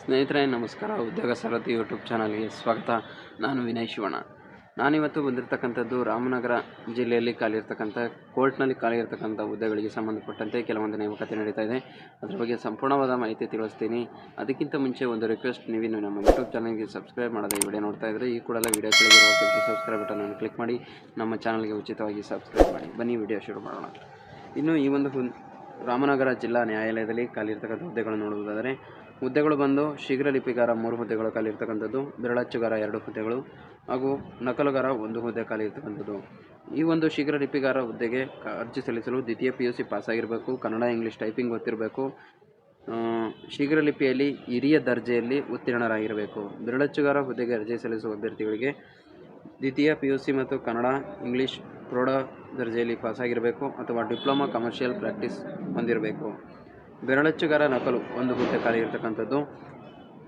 ಸ್ನೇಹಿತರೆ ನಮಸ್ಕಾರ. ಉದ್ಯೋಗ ಸಾರಥಿ ಯೂಟ್ಯೂಬ್ ಚಾನಲ್ಗೆ ಸ್ವಾಗತ. ನಾನು ವಿನಯ್ ಶಿವಣ್ಣ. ನಾನಿವತ್ತು ಬಂದಿರತಕ್ಕಂಥದ್ದು ರಾಮನಗರ ಜಿಲ್ಲೆಯಲ್ಲಿ ಖಾಲಿರ್ತಕ್ಕಂಥ ಕೋರ್ಟ್ನಲ್ಲಿ ಖಾಲಿರ್ತಕ್ಕಂಥ ಹುದ್ದೆಗಳಿಗೆ ಸಂಬಂಧಪಟ್ಟಂತೆ ಕೆಲವೊಂದು ನೇಮಕಾತಿ ನಡೀತಾ ಇದೆ. ಅದ್ರ ಬಗ್ಗೆ ಸಂಪೂರ್ಣವಾದ ಮಾಹಿತಿ ತಿಳಿಸ್ತೀನಿ. ಅದಕ್ಕಿಂತ ಮುಂಚೆ ಒಂದು ರಿಕ್ವೆಸ್ಟ್, ನೀವಿನ್ನು ನಮ್ಮ ಯೂಟ್ಯೂಬ್ ಚಾನಲ್ಗೆ ಸಬ್ಸ್ಕ್ರೈಬ್ ಮಾಡದೆ ವಿಡಿಯೋ ನೋಡ್ತಾ ಇದ್ದರೆ ಈ ಕೂಡಲೇ ವಿಡಿಯೋ ಕೆಳಗಿರುವ ಸಬ್ಸ್ಕ್ರೈಬ್ ಬಟನನ್ನು ಕ್ಲಿಕ್ ಮಾಡಿ ನಮ್ಮ ಚಾನಲ್ಗೆ ಉಚಿತವಾಗಿ ಸಬ್ಸ್ಕ್ರೈಬ್ ಮಾಡಿ. ಬನ್ನಿ ವಿಡಿಯೋ ಶುರು ಮಾಡೋಣ. ಇನ್ನು ಈ ಒಂದು ರಾಮನಗರ ಜಿಲ್ಲಾ ನ್ಯಾಯಾಲಯದಲ್ಲಿ ಖಾಲಿರ್ತಕ್ಕಂಥ ಹುದ್ದೆಗಳನ್ನು ನೋಡುವುದಾದರೆ, ಹುದ್ದೆಗಳು ಬಂದು ಶೀಘ್ರ ಲಿಪಿಗಾರ 3 ಹುದ್ದೆಗಳು ಖಾಲಿರ್ತಕ್ಕಂಥದ್ದು, ಬೆರಳಚ್ಚುಗಾರ 2 ಹುದ್ದೆಗಳು ಹಾಗೂ ನಕಲುಗಾರ 1 ಹುದ್ದೆ ಖಾಲಿರ್ತಕ್ಕಂಥದ್ದು. ಈ ಒಂದು ಶೀಘ್ರ ಲಿಪಿಗಾರ ಹುದ್ದೆಗೆ ಅರ್ಜಿ ಸಲ್ಲಿಸಲು ದ್ವಿತೀಯ PUC ಪಾಸಾಗಿರಬೇಕು, ಕನ್ನಡ ಇಂಗ್ಲೀಷ್ ಟೈಪಿಂಗ್ ಗೊತ್ತಿರಬೇಕು, ಶೀಘ್ರ ಲಿಪಿಯಲ್ಲಿ ಹಿರಿಯ ದರ್ಜೆಯಲ್ಲಿ ಉತ್ತೀರ್ಣರಾಗಿರಬೇಕು. ಬೆರಳಚ್ಚುಗಾರ ಹುದ್ದೆಗೆ ಅರ್ಜಿ ಸಲ್ಲಿಸುವ ಅಭ್ಯರ್ಥಿಗಳಿಗೆ ದ್ವಿತೀಯ PUC ಮತ್ತು ಕನ್ನಡ ಇಂಗ್ಲೀಷ್ ಪ್ರೌಢ ದರ್ಜೆಯಲ್ಲಿ ಪಾಸಾಗಿರಬೇಕು ಅಥವಾ ಡಿಪ್ಲೊಮಾ ಕಮರ್ಷಿಯಲ್ ಪ್ರಾಕ್ಟೀಸ್ ಹೊಂದಿರಬೇಕು. ಬೆರಳಚ್ಚುಗಾರ ನಕಲು 1 ಹುದ್ದೆ ಖಾಲಿ ಇರತಕ್ಕಂಥದ್ದು,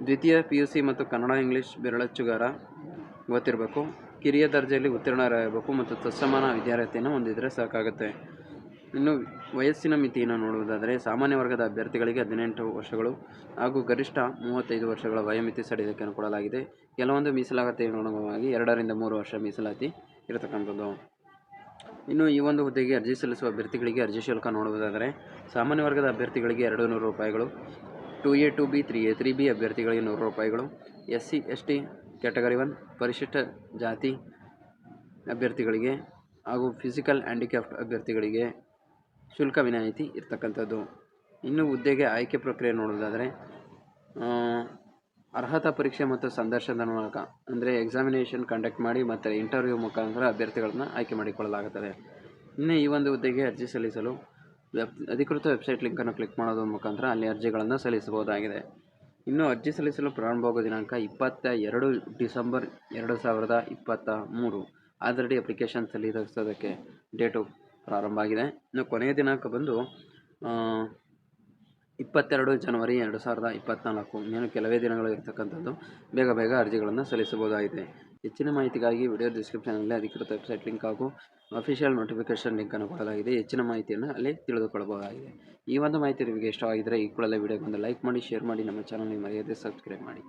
ದ್ವಿತೀಯ PUC ಮತ್ತು ಕನ್ನಡ ಇಂಗ್ಲೀಷ್ ಬೆರಳಚ್ಚುಗಾರ ಗೊತ್ತಿರಬೇಕು, ಕಿರಿಯ ದರ್ಜೆಯಲ್ಲಿ ಉತ್ತೀರ್ಣರಾಗಬೇಕು ಮತ್ತು ತತ್ಸಮಾನ ವಿದ್ಯಾರ್ಥಿಯನ್ನು ಹೊಂದಿದರೆ ಸಾಕಾಗುತ್ತೆ. ಇನ್ನು ವಯಸ್ಸಿನ ಮಿತಿಯನ್ನು ನೋಡುವುದಾದರೆ, ಸಾಮಾನ್ಯ ವರ್ಗದ ಅಭ್ಯರ್ಥಿಗಳಿಗೆ 18 ವರ್ಷಗಳು ಹಾಗೂ ಗರಿಷ್ಠ 35 ವರ್ಷಗಳ ವಯೋಮಿತಿ ಸಡಿಲಿಕೆಯನ್ನು ಕೊಡಲಾಗಿದೆ. ಕೆಲವೊಂದು ಮೀಸಲಾತಿಗೆ ಅನುಗುಣವಾಗಿ 2 ರಿಂದ 3 ವರ್ಷ ಮೀಸಲಾತಿ ಇರತಕ್ಕಂಥದ್ದು. ಇನ್ನು ಈ ಒಂದು ಹುದ್ದೆಗೆ ಅರ್ಜಿ ಸಲ್ಲಿಸುವ ಅಭ್ಯರ್ಥಿಗಳಿಗೆ ಅರ್ಜಿ ಶುಲ್ಕ ನೋಡುವುದಾದರೆ, ಸಾಮಾನ್ಯ ವರ್ಗದ ಅಭ್ಯರ್ಥಿಗಳಿಗೆ 200 ರೂಪಾಯಿಗಳು, 2A 2B 3A 3B ಅಭ್ಯರ್ಥಿಗಳಿಗೆ 100 ರೂಪಾಯಿಗಳು, SC ST ಕ್ಯಾಟಗರಿ 1 ಪರಿಶಿಷ್ಟ ಜಾತಿ ಅಭ್ಯರ್ಥಿಗಳಿಗೆ ಹಾಗೂ ಫಿಸಿಕಲ್ ಹ್ಯಾಂಡಿಕ್ಯಾಪ್ಟ್ ಅಭ್ಯರ್ಥಿಗಳಿಗೆ ಶುಲ್ಕ ವಿನಾಯಿತಿ ಇರ್ತಕ್ಕಂಥದ್ದು. ಇನ್ನು ಹುದ್ದೆಗೆ ಆಯ್ಕೆ ಪ್ರಕ್ರಿಯೆ ನೋಡುವುದಾದರೆ, ಅರ್ಹತಾ ಪರೀಕ್ಷೆ ಮತ್ತು ಸಂದರ್ಶನದ ಮೂಲಕ ಅಂದರೆ ಎಕ್ಸಾಮಿನೇಷನ್ ಕಂಡಕ್ಟ್ ಮಾಡಿ ಮತ್ತು ಇಂಟರ್ವ್ಯೂ ಮುಖಾಂತರ ಅಭ್ಯರ್ಥಿಗಳನ್ನು ಆಯ್ಕೆ ಮಾಡಿಕೊಳ್ಳಲಾಗುತ್ತದೆ. ಇನ್ನು ಈ ಒಂದು ಹುದ್ದೆಗೆ ಅರ್ಜಿ ಸಲ್ಲಿಸಲು ಅಧಿಕೃತ ವೆಬ್ಸೈಟ್ ಲಿಂಕನ್ನು ಕ್ಲಿಕ್ ಮಾಡೋದ್ರ ಮುಖಾಂತರ ಅಲ್ಲಿ ಅರ್ಜಿಗಳನ್ನು ಸಲ್ಲಿಸಬಹುದಾಗಿದೆ. ಇನ್ನು ಅರ್ಜಿ ಸಲ್ಲಿಸಲು ಪ್ರಾರಂಭವಾಗುವ ದಿನಾಂಕ 22 ಡಿಸೆಂಬರ್ 2023. ಆಲ್ರೆಡಿ ಅಪ್ಲಿಕೇಶನ್ ಸಲ್ಲಿಸೋದಕ್ಕೆ ಡೇಟು ಪ್ರಾರಂಭ ಆಗಿದೆ. ಇನ್ನು ಕೊನೆಯ ದಿನಾಂಕ ಬಂದು 22 ಜನವರಿ 2024. ಇನ್ನೇನು ಕೆಲವೇ ದಿನಗಳು ಇರತಕ್ಕಂಥದ್ದು. ಬೇಗ ಅರ್ಜಿಗಳನ್ನು ಸಲ್ಲಿಸಬಹುದಾಗಿದೆ. ಹೆಚ್ಚಿನ ಮಾಹಿತಿಗಾಗಿ ವಿಡಿಯೋ ಡಿಸ್ಕ್ರಿಪ್ಷನಲ್ಲಿ ಅಧಿಕೃತ ವೆಬ್ಸೈಟ್ ಲಿಂಕ್ ಹಾಗೂ ಅಫಿಷಿಯಲ್ ನೋಟಿಫಿಕೇಷನ್ ಲಿಂಕನ್ನು ಕೊಡಲಾಗಿದೆ. ಹೆಚ್ಚಿನ ಮಾಹಿತಿಯನ್ನು ಅಲ್ಲಿ ತಿಳಿದುಕೊಳ್ಳಬಹುದಾಗಿದೆ. ಈ ಒಂದು ಮಾಹಿತಿ ನಿಮಗೆ ಇಷ್ಟವಾಗಿದ್ದರೆ ಈ ಕೂಡಲೇ ವಿಡಿಯೋಗೊಂದು ಲೈಕ್ ಮಾಡಿ, ಶೇರ್ ಮಾಡಿ, ನಮ್ಮ ಚಾನಲ್ಗೆ ಮರೆಯದೆ ಸಬ್ಸ್ಕ್ರೈಬ್ ಮಾಡಿ.